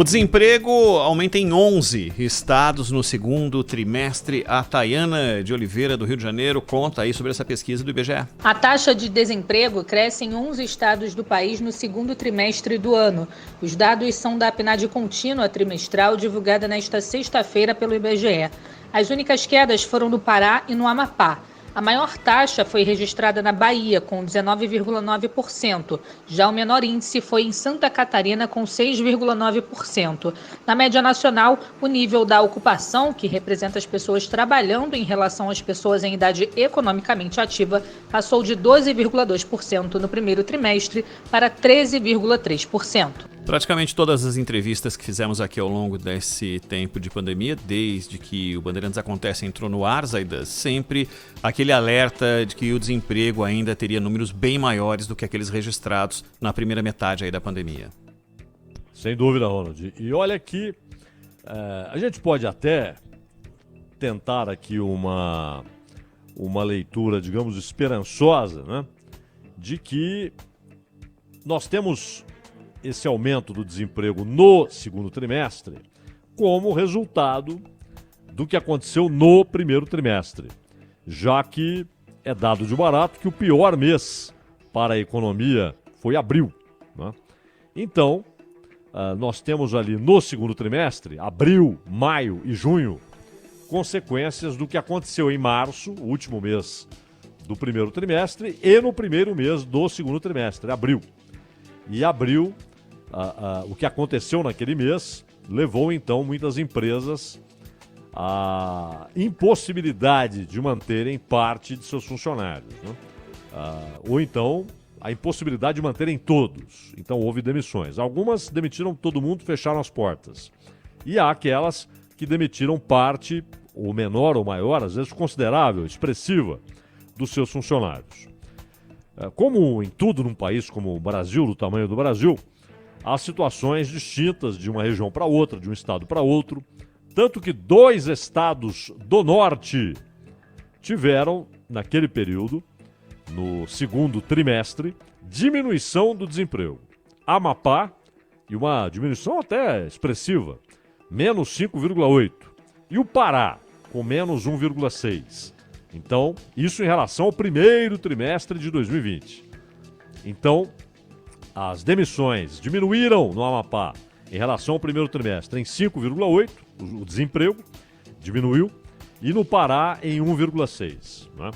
O desemprego aumenta em 11 estados no segundo trimestre. A Tayana de Oliveira, do Rio de Janeiro, conta aí sobre essa pesquisa do IBGE. A taxa de desemprego cresce em 11 estados do país no segundo trimestre do ano. Os dados são da PNAD contínua trimestral, divulgada nesta sexta-feira pelo IBGE. As únicas quedas foram no Pará e no Amapá. A maior taxa foi registrada na Bahia, com 19,9%. Já o menor índice foi em Santa Catarina, com 6,9%. Na média nacional, o nível da ocupação, que representa as pessoas trabalhando em relação às pessoas em idade economicamente ativa, passou de 12,2% no primeiro trimestre para 13,3%. Praticamente todas as entrevistas que fizemos aqui ao longo desse tempo de pandemia, desde que o Bandeirantes Acontece entrou no ar, Zaidan, sempre aquele alerta de que o desemprego ainda teria números bem maiores do que aqueles registrados na primeira metade aí da pandemia. Sem dúvida, Ronald. E olha que a gente pode até tentar aqui uma leitura, digamos, esperançosa, né? De que nós temos esse aumento do desemprego no segundo trimestre como resultado do que aconteceu no primeiro trimestre, já que é dado de barato que o pior mês para a economia foi abril, né? Então, nós temos ali no segundo trimestre, abril, maio e junho, consequências do que aconteceu em março, o último mês do primeiro trimestre, e no primeiro mês do segundo trimestre, abril. E abril, o que aconteceu naquele mês levou então muitas empresas à impossibilidade de manterem parte de seus funcionários, né? Ou então a impossibilidade de manterem todos. Então houve demissões. Algumas demitiram todo mundo, fecharam as portas. E há aquelas que demitiram parte, ou menor ou maior, às vezes considerável, expressiva, dos seus funcionários. Como em tudo num país como o Brasil, do tamanho do Brasil, há situações distintas de uma região para outra, de um estado para outro. Tanto que 2 estados do norte tiveram, naquele período, no segundo trimestre, diminuição do desemprego. Amapá, e uma diminuição até expressiva, menos 5,8%. E o Pará, com menos 1,6%. Então, isso em relação ao primeiro trimestre de 2020. Então, as demissões diminuíram no Amapá em relação ao primeiro trimestre em 5,8%, o desemprego diminuiu, e no Pará em 1,6%. Né?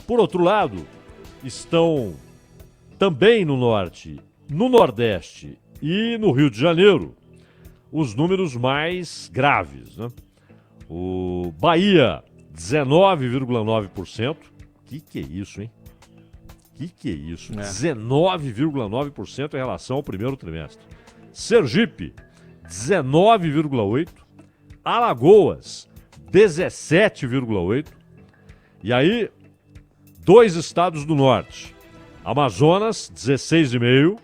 Por outro lado, estão também no norte, no nordeste e no Rio de Janeiro os números mais graves, né? O Bahia, 19,9%. Que é isso, hein? Que é isso? 19,9% em relação ao primeiro trimestre. Sergipe, 19,8%. Alagoas, 17,8%. E aí, 2 estados do norte. Amazonas, 16,5%.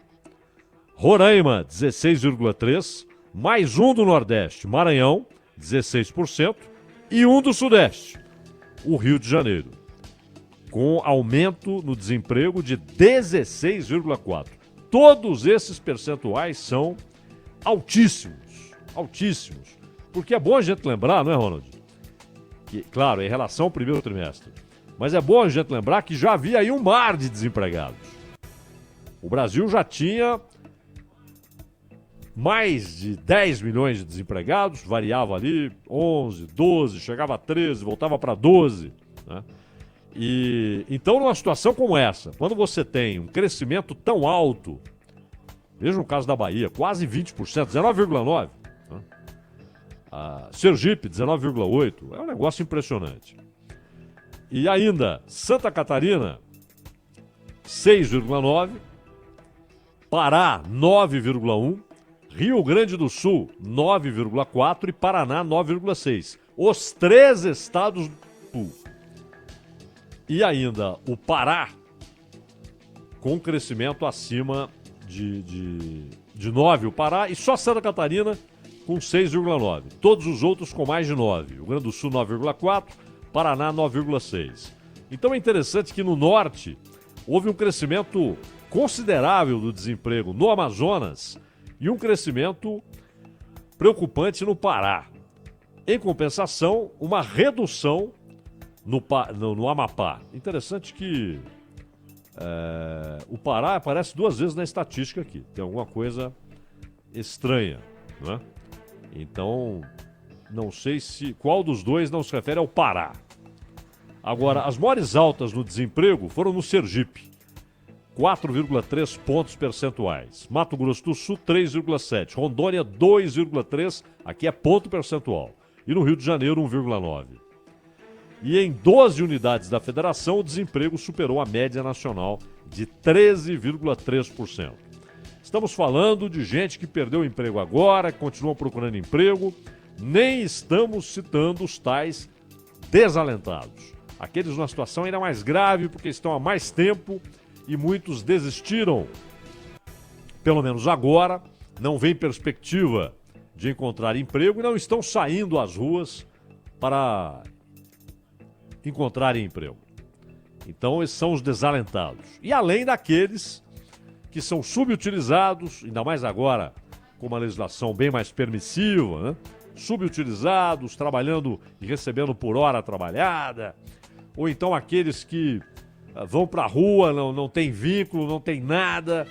Roraima, 16,3%. Mais um do nordeste, Maranhão, 16%. E um do sudeste, o Rio de Janeiro, com aumento no desemprego de 16,4%. Todos esses percentuais são altíssimos, altíssimos. Porque é bom a gente lembrar, não é, Ronald? Que, claro, em relação ao primeiro trimestre. Mas é bom a gente lembrar que já havia aí um mar de desempregados. O Brasil já tinha mais de 10 milhões de desempregados, variava ali 11, 12, chegava a 13, voltava para 12, né? E então, numa situação como essa, quando você tem um crescimento tão alto, veja o caso da Bahia, quase 20%, 19,9%. Né? Sergipe, 19,8%. É um negócio impressionante. E ainda, Santa Catarina, 6,9%. Pará, 9,1%. Rio Grande do Sul, 9,4%. E Paraná, 9,6%. Os 3 estados do Sul. E ainda o Pará, com crescimento acima de 9%. O Pará e só Santa Catarina com 6,9%. Todos os outros com mais de 9%. O Rio Grande do Sul, 9,4%. Paraná, 9,6%. Então é interessante que no norte houve um crescimento considerável do desemprego no Amazonas e um crescimento preocupante no Pará. Em compensação, uma redução no Amapá. Interessante que o Pará aparece 2 vezes na estatística aqui. Tem alguma coisa estranha, não é? Então, não sei qual dos dois não se refere ao Pará. Agora, as maiores altas no desemprego foram no Sergipe, 4,3 pontos percentuais. Mato Grosso do Sul, 3,7. Rondônia, 2,3. Aqui é ponto percentual. E no Rio de Janeiro, 1,9. E em 12 unidades da federação, o desemprego superou a média nacional de 13,3%. Estamos falando de gente que perdeu o emprego agora, que continua procurando emprego. Nem estamos citando os tais desalentados. Aqueles numa situação ainda mais grave, porque estão há mais tempo e muitos desistiram. Pelo menos agora, não vem perspectiva de encontrar emprego e não estão saindo às ruas para encontrarem emprego. Então, esses são os desalentados. E além daqueles que são subutilizados, ainda mais agora com uma legislação bem mais permissiva, né? Subutilizados, trabalhando e recebendo por hora trabalhada, ou então aqueles que vão para a rua, não tem vínculo, não tem nada,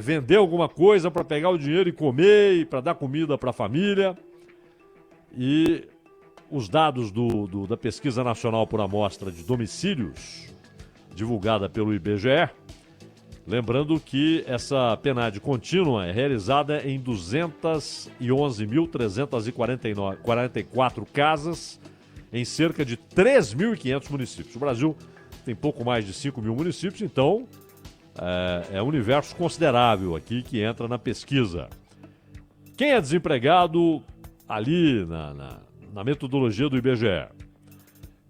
vender alguma coisa para pegar o dinheiro e comer, e para dar comida para a família. E os dados da Pesquisa Nacional por Amostra de Domicílios, divulgada pelo IBGE, lembrando que essa PNAD contínua é realizada em 211.344 casas em cerca de 3.500 municípios. O Brasil tem pouco mais de 5 mil municípios, então é um universo considerável aqui que entra na pesquisa. Quem é desempregado ali na metodologia do IBGE?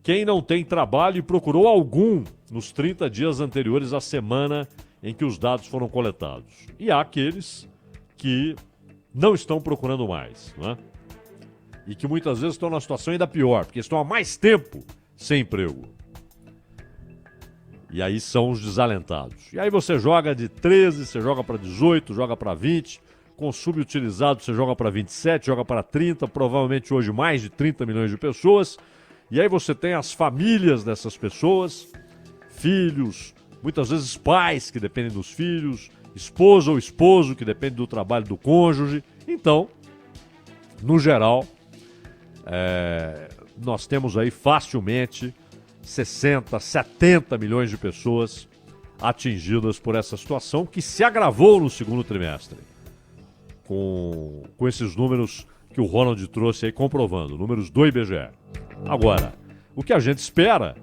Quem não tem trabalho e procurou algum nos 30 dias anteriores à semana em que os dados foram coletados. E há aqueles que não estão procurando mais, não é? E que muitas vezes estão numa situação ainda pior, porque estão há mais tempo sem emprego. E aí são os desalentados. E aí você joga de 13, você joga para 18, joga para 20, com subutilizado você joga para 27, joga para 30, provavelmente hoje mais de 30 milhões de pessoas. E aí você tem as famílias dessas pessoas, filhos, muitas vezes pais que dependem dos filhos, esposa ou esposo que depende do trabalho do cônjuge. Então, no geral, nós temos aí facilmente 60, 70 milhões de pessoas atingidas por essa situação que se agravou no segundo trimestre. Com esses números que o Ronald trouxe aí comprovando, números do IBGE. Agora, o que a gente espera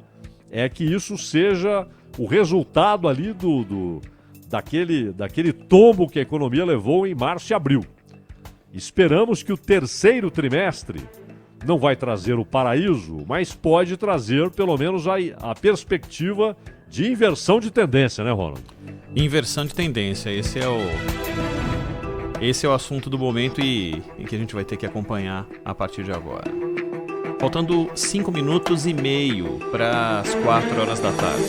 é que isso seja o resultado ali daquele tombo que a economia levou em março e abril. Esperamos que o terceiro trimestre não vai trazer o paraíso, mas pode trazer pelo menos a perspectiva de inversão de tendência, né, Ronald? Inversão de tendência, esse é o assunto do momento e que a gente vai ter que acompanhar a partir de agora. Faltando 5 minutos e meio para as 4 horas da tarde.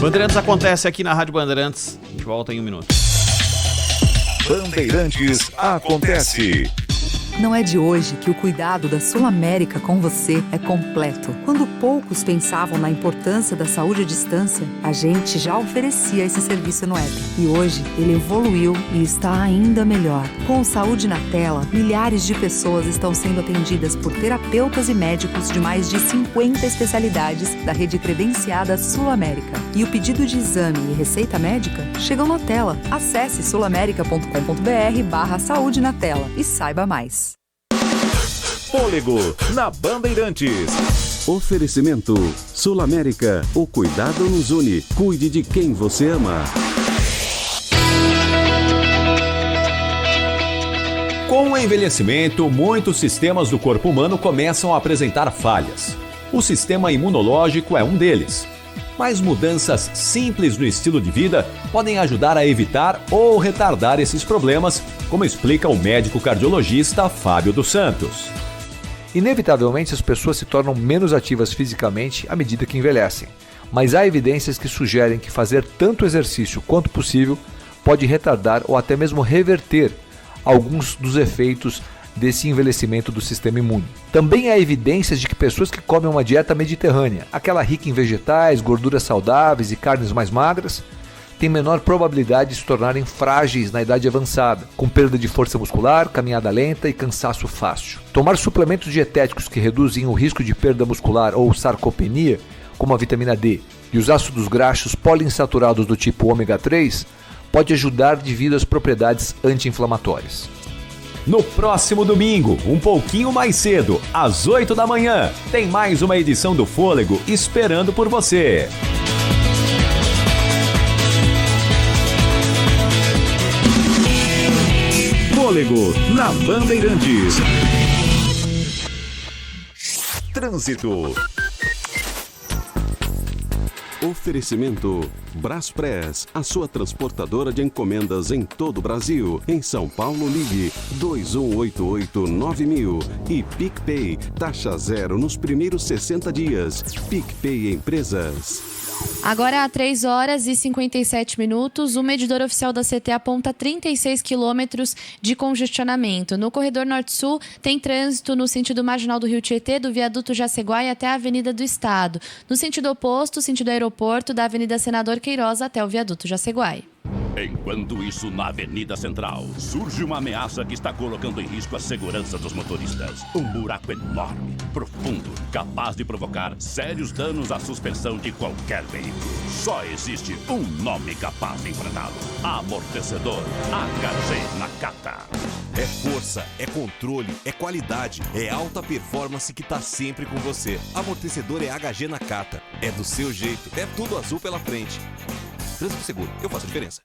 Bandeirantes acontece aqui na Rádio Bandeirantes. A gente volta em 1 minuto. Bandeirantes acontece. Não é de hoje que o cuidado da Sul América com você é completo. Quando poucos pensavam na importância da saúde à distância, a gente já oferecia esse serviço no app. E hoje ele evoluiu e está ainda melhor. Com Saúde na Tela, milhares de pessoas estão sendo atendidas por terapeutas e médicos de mais de 50 especialidades da rede credenciada Sul América. E o pedido de exame e receita médica chegam na tela. Acesse sulamerica.com.br/saúde na tela e saiba mais. Fôlego na Bandeirantes. Oferecimento Sul América. O cuidado nos une. Cuide de quem você ama. Com o envelhecimento, muitos sistemas do corpo humano começam a apresentar falhas. O sistema imunológico é um deles. Mas mudanças simples no estilo de vida podem ajudar a evitar ou retardar esses problemas, como explica o médico cardiologista Fábio dos Santos. Inevitavelmente, as pessoas se tornam menos ativas fisicamente à medida que envelhecem, mas há evidências que sugerem que fazer tanto exercício quanto possível pode retardar ou até mesmo reverter alguns dos efeitos desse envelhecimento do sistema imune. Também há evidências de que pessoas que comem uma dieta mediterrânea, aquela rica em vegetais, gorduras saudáveis e carnes mais magras, têm menor probabilidade de se tornarem frágeis na idade avançada, com perda de força muscular, caminhada lenta e cansaço fácil. Tomar suplementos dietéticos que reduzem o risco de perda muscular ou sarcopenia, como a vitamina D, e os ácidos graxos poliinsaturados do tipo ômega 3, pode ajudar devido às propriedades anti-inflamatórias. No próximo domingo, um pouquinho mais cedo, às 8 da manhã, tem mais uma edição do Fôlego esperando por você. Fôlego na Bandeirantes. Trânsito. Oferecimento Braspress, a sua transportadora de encomendas em todo o Brasil. Em São Paulo, ligue 2188-9000. E PicPay, taxa zero nos primeiros 60 dias. PicPay Empresas. Agora, às 3 horas e 57 minutos, o medidor oficial da CT aponta 36 quilômetros de congestionamento. No corredor Norte-Sul, tem trânsito no sentido marginal do Rio Tietê, do viaduto Jaceguai até a Avenida do Estado. No sentido oposto, sentido aeroporto, da Avenida Senador Queiroz até o viaduto Jaceguai. Enquanto isso, na Avenida Central, surge uma ameaça que está colocando em risco a segurança dos motoristas. Um buraco enorme, profundo, capaz de provocar sérios danos à suspensão de qualquer veículo. Só existe um nome capaz de enfrentá-lo: amortecedor HG Nakata. É força, é controle, é qualidade, é alta performance que tá sempre com você. Amortecedor é HG Nakata. É do seu jeito, é tudo azul pela frente. Trânsito seguro, eu faço a diferença.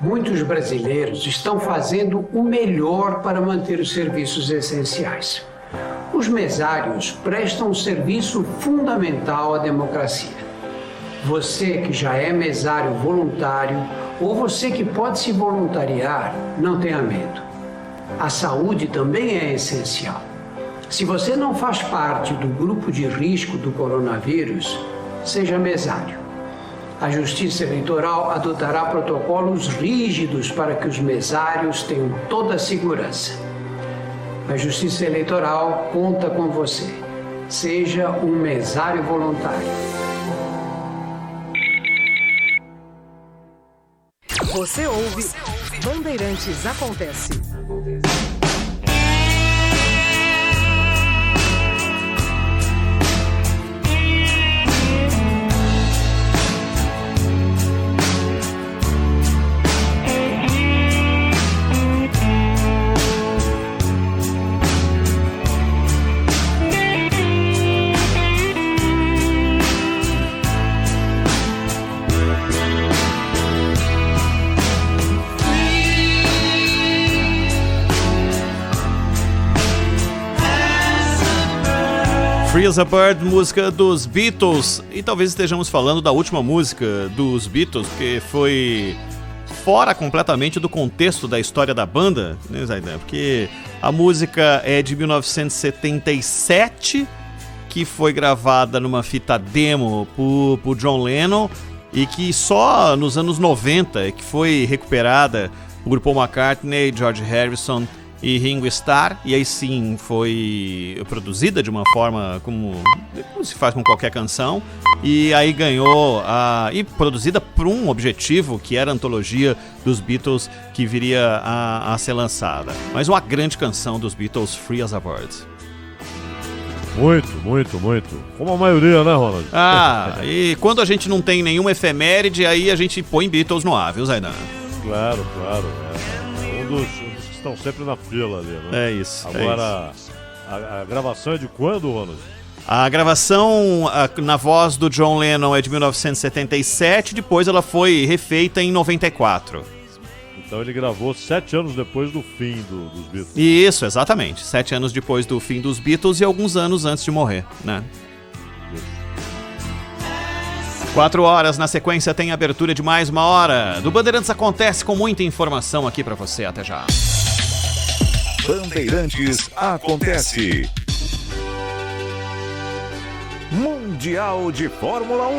Muitos brasileiros estão fazendo o melhor para manter os serviços essenciais. Os mesários prestam um serviço fundamental à democracia. Você que já é mesário voluntário ou você que pode se voluntariar, não tenha medo. A saúde também é essencial. Se você não faz parte do grupo de risco do coronavírus, seja mesário. A Justiça Eleitoral adotará protocolos rígidos para que os mesários tenham toda a segurança. A Justiça Eleitoral conta com você. Seja um mesário voluntário. Você ouve Bandeirantes Acontece. Free as a Bird, música dos Beatles. E talvez estejamos falando da última música dos Beatles, porque foi fora completamente do contexto da história da banda, né, Zaidan? Porque a música é de 1977, que foi gravada numa fita demo por John Lennon, e que só nos anos 90 é que foi recuperada por Paul McCartney, George Harrison e Ringo Starr, e aí sim foi produzida de uma forma como se faz com qualquer canção, e aí ganhou e produzida por um objetivo que era a antologia dos Beatles que viria a ser lançada. Mas uma grande canção dos Beatles, Free as a Bird. Muito. Como a maioria, né, Ronald? E quando a gente não tem nenhuma efeméride, aí a gente põe Beatles no ar, viu, Zaidan? Claro. Um dos estão sempre na fila ali, né? É isso. Agora, a gravação é de quando, Ronald? A gravação na voz do John Lennon é de 1977, depois ela foi refeita em 94. Então ele gravou 7 anos depois do fim dos Beatles. Isso, exatamente. 7 anos depois do fim dos Beatles e alguns anos antes de morrer, né? 4 horas, na sequência tem abertura de mais uma hora. Do Bandeirantes Acontece, com muita informação aqui pra você. Até já. Bandeirantes Acontece. Mundial de Fórmula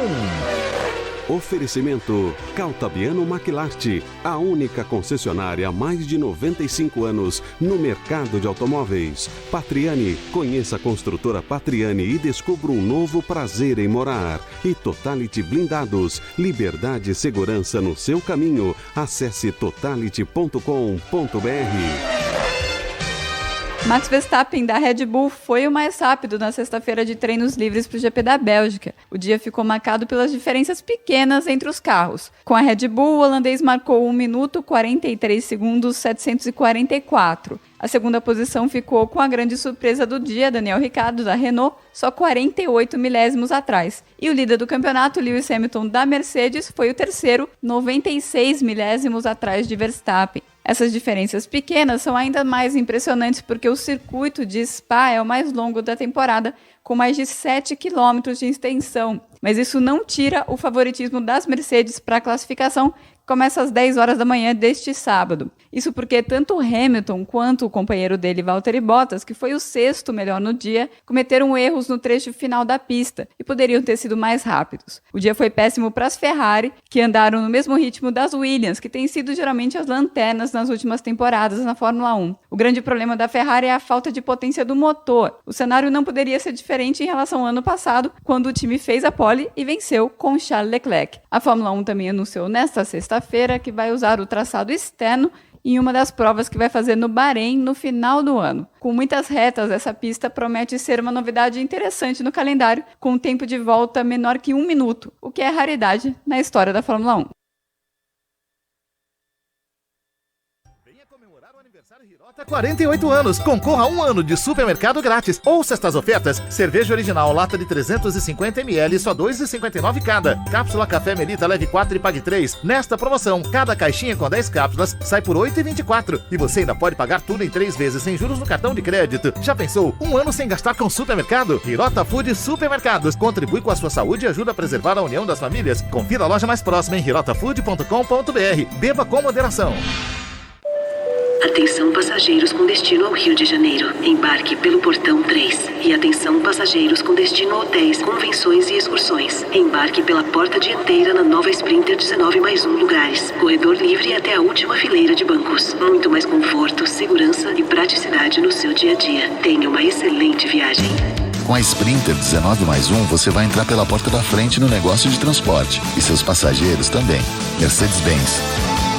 1. Oferecimento Caltabiano Maquilarte, a única concessionária há mais de 95 anos no mercado de automóveis. Patriani, conheça a construtora Patriani e descubra um novo prazer em morar. E Totality Blindados, liberdade e segurança no seu caminho. Acesse totality.com.br. Max Verstappen, da Red Bull, foi o mais rápido na sexta-feira de treinos livres para o GP da Bélgica. O dia ficou marcado pelas diferenças pequenas entre os carros. Com a Red Bull, o holandês marcou 1 minuto 43 segundos 744. A segunda posição ficou com a grande surpresa do dia, Daniel Ricciardo, da Renault, só 48 milésimos atrás. E o líder do campeonato, Lewis Hamilton, da Mercedes, foi o terceiro, 96 milésimos atrás de Verstappen. Essas diferenças pequenas são ainda mais impressionantes porque o circuito de Spa é o mais longo da temporada, com mais de 7 quilômetros de extensão. Mas isso não tira o favoritismo das Mercedes para a classificação, que começa às 10 horas da manhã deste sábado. Isso porque tanto Hamilton quanto o companheiro dele, Valtteri Bottas, que foi o sexto melhor no dia, cometeram erros no trecho final da pista e poderiam ter sido mais rápidos. O dia foi péssimo para as Ferrari, que andaram no mesmo ritmo das Williams, que têm sido geralmente as lanternas nas últimas temporadas na Fórmula 1. O grande problema da Ferrari é a falta de potência do motor. O cenário não poderia ser diferente em relação ao ano passado, quando o time fez a pole e venceu com Charles Leclerc. A Fórmula 1 também anunciou nesta sexta-feira que vai usar o traçado externo em uma das provas que vai fazer no Bahrein no final do ano. Com muitas retas, essa pista promete ser uma novidade interessante no calendário, com um tempo de volta menor que 1 minuto, o que é raridade na história da Fórmula 1. 48 anos, concorra a 1 ano de supermercado grátis. Ouça estas ofertas: cerveja original lata de 350ml, só R$ 2,59 cada. Cápsula café Melita, leve 4 e pague 3. Nesta promoção, cada caixinha com 10 cápsulas sai por R$ 8,24. E você ainda pode pagar tudo em 3 vezes sem juros no cartão de crédito. Já pensou? 1 ano sem gastar com supermercado? Hirota Food Supermercados contribui com a sua saúde e ajuda a preservar a união das famílias. Confira a loja mais próxima em hirotafood.com.br. Beba com moderação. Atenção passageiros com destino ao Rio de Janeiro. Embarque pelo portão 3. E atenção passageiros com destino a hotéis, convenções e excursões. Embarque pela porta dianteira na nova Sprinter 19+1 lugares. Corredor livre até a última fileira de bancos. Muito mais conforto, segurança e praticidade no seu dia a dia. Tenha uma excelente viagem. Com a Sprinter 19+1, você vai entrar pela porta da frente no negócio de transporte. E seus passageiros também. Mercedes-Benz.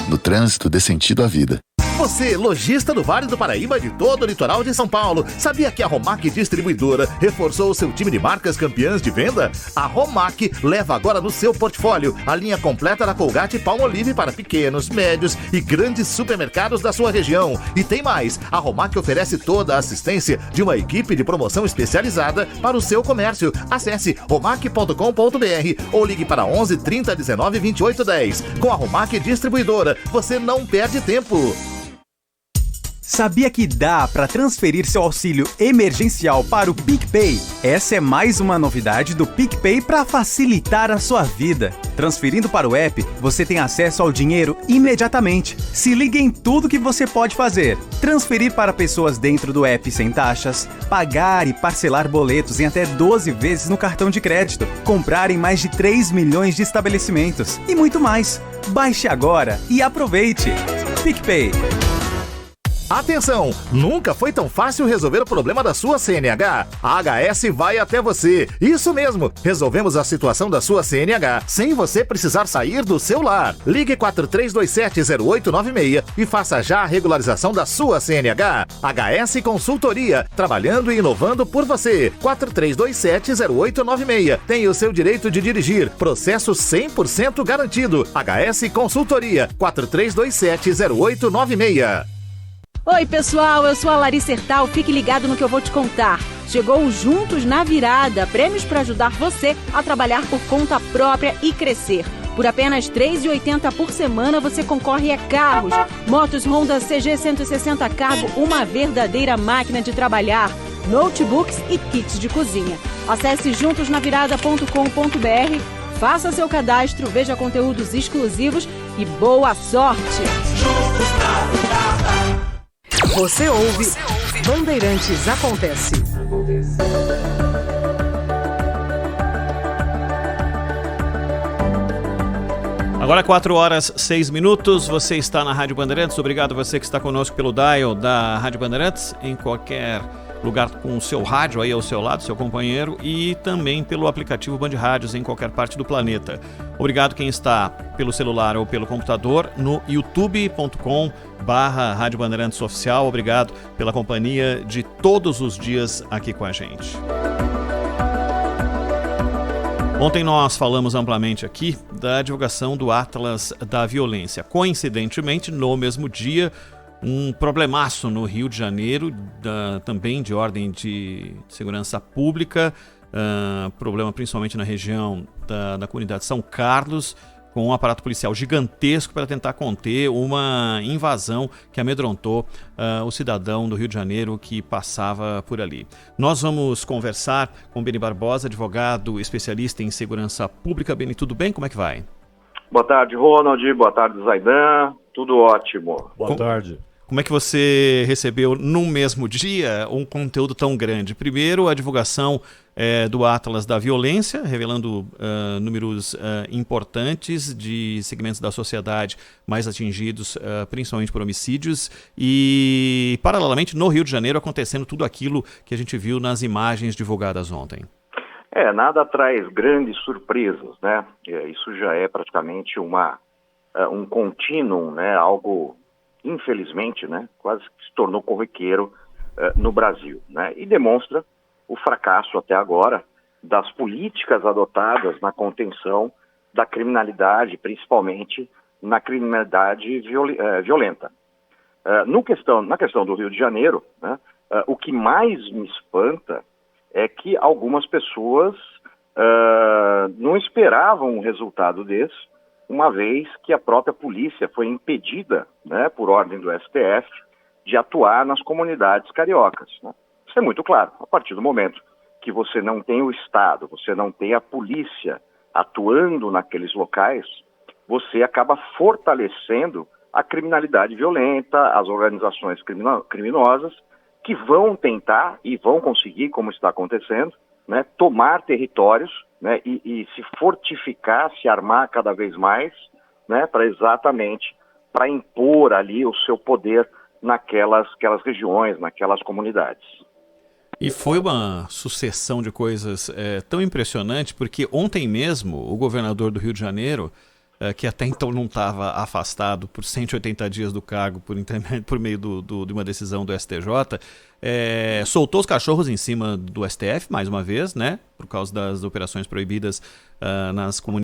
No trânsito, dê sentido à vida. Você, lojista do Vale do Paraíba e de todo o litoral de São Paulo, sabia que a Romac Distribuidora reforçou o seu time de marcas campeãs de venda? A Romac leva agora no seu portfólio a linha completa da Colgate Palmolive para pequenos, médios e grandes supermercados da sua região. E tem mais, a Romac oferece toda a assistência de uma equipe de promoção especializada para o seu comércio. Acesse romac.com.br ou ligue para 11 30 19 28 10. Com a Romac Distribuidora, você não perde tempo. Sabia que dá para transferir seu auxílio emergencial para o PicPay? Essa é mais uma novidade do PicPay para facilitar a sua vida. Transferindo para o app, você tem acesso ao dinheiro imediatamente. Se liga em tudo que você pode fazer. Transferir para pessoas dentro do app sem taxas, pagar e parcelar boletos em até 12 vezes no cartão de crédito, comprar em mais de 3 milhões de estabelecimentos e muito mais. Baixe agora e aproveite. PicPay. Atenção! Nunca foi tão fácil resolver o problema da sua CNH. A HS vai até você. Isso mesmo! Resolvemos a situação da sua CNH sem você precisar sair do seu lar. Ligue 4327-0896 e faça já a regularização da sua CNH. HS Consultoria, trabalhando e inovando por você. 4327-0896. Tem o seu direito de dirigir. Processo 100% garantido. HS Consultoria, 4327-0896. Oi, pessoal, eu sou a Larissa Hertal. Fique ligado no que eu vou te contar. Chegou o Juntos na Virada, prêmios para ajudar você a trabalhar por conta própria e crescer. Por apenas R$ 3,80 por semana, você concorre a carros, motos Honda CG 160 Cargo, uma verdadeira máquina de trabalhar, notebooks e kits de cozinha. Acesse juntosnavirada.com.br, faça seu cadastro, veja conteúdos exclusivos e boa sorte! Juntos na Virada. Você ouve Bandeirantes Acontece. Agora 4h06, você está na Rádio Bandeirantes. Obrigado você que está conosco pelo dial da Rádio Bandeirantes, em qualquer lugar com o seu rádio aí ao seu lado, seu companheiro, e também pelo aplicativo Band Rádios em qualquer parte do planeta. Obrigado quem está pelo celular ou pelo computador no youtube.com/Rádio Bandeirantes Oficial. Obrigado pela companhia de todos os dias aqui com a gente. Ontem nós falamos amplamente aqui da divulgação do Atlas da Violência. Coincidentemente, no mesmo dia, um problemaço no Rio de Janeiro, também de ordem de segurança pública, problema principalmente na região da comunidade São Carlos, com um aparato policial gigantesco para tentar conter uma invasão que amedrontou o cidadão do Rio de Janeiro que passava por ali. Nós vamos conversar com Beni Barbosa, advogado especialista em segurança pública. Beni, tudo bem? Como é que vai? Boa tarde, Ronald. Boa tarde, Zaidan. Tudo ótimo. Boa tarde. Como é que você recebeu, num mesmo dia, um conteúdo tão grande? Primeiro, a divulgação do Atlas da Violência, revelando números importantes de segmentos da sociedade mais atingidos, principalmente por homicídios, e, paralelamente, no Rio de Janeiro, acontecendo tudo aquilo que a gente viu nas imagens divulgadas ontem. Nada traz grandes surpresas, né? Isso já é praticamente um contínuo, né? Algo, infelizmente, né? Quase que se tornou corriqueiro no Brasil, né? E demonstra o fracasso até agora das políticas adotadas na contenção da criminalidade, principalmente na criminalidade violenta. Na questão do Rio de Janeiro, né, o que mais me espanta é que algumas pessoas não esperavam um resultado desse, uma vez que a própria polícia foi impedida, né, por ordem do STF, de atuar nas comunidades cariocas, né? Isso é muito claro. A partir do momento que você não tem o Estado, você não tem a polícia atuando naqueles locais, você acaba fortalecendo a criminalidade violenta, as organizações criminosas, que vão tentar e vão conseguir, como está acontecendo, né, tomar territórios, né, e se fortificar, se armar cada vez mais, né, para impor ali o seu poder naquelas regiões, naquelas comunidades. E foi uma sucessão de coisas tão impressionante, porque ontem mesmo o governador do Rio de Janeiro, que até então não estava afastado por 180 dias do cargo por meio de uma decisão do STJ, soltou os cachorros em cima do STF, mais uma vez, né, por causa das operações proibidas nas comunidades.